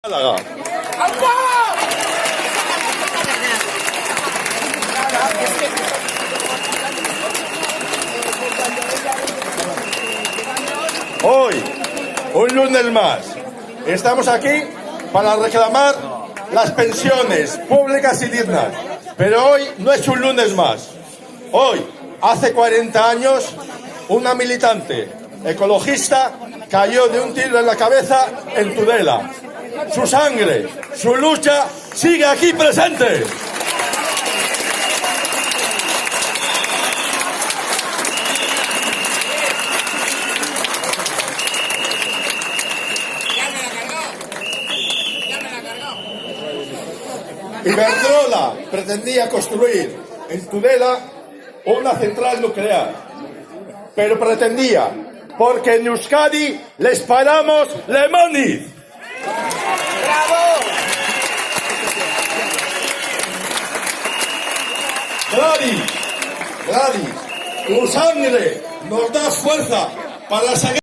Málaga. Hoy, un lunes más, estamos aquí para reclamar las pensiones públicas y dignas. Pero hoy no es un lunes más. Hoy, hace 40 años, una militante ecologista cayó de un tiro en la cabeza en Tudela. Su sangre, su lucha sigue aquí presente. Iberdrola pretendía construir en Tudela una central nuclear, pero pretendía, porque en Euskadi les paramos le money. ¡Bravo! Gladys, tu sangre nos da fuerza para seguir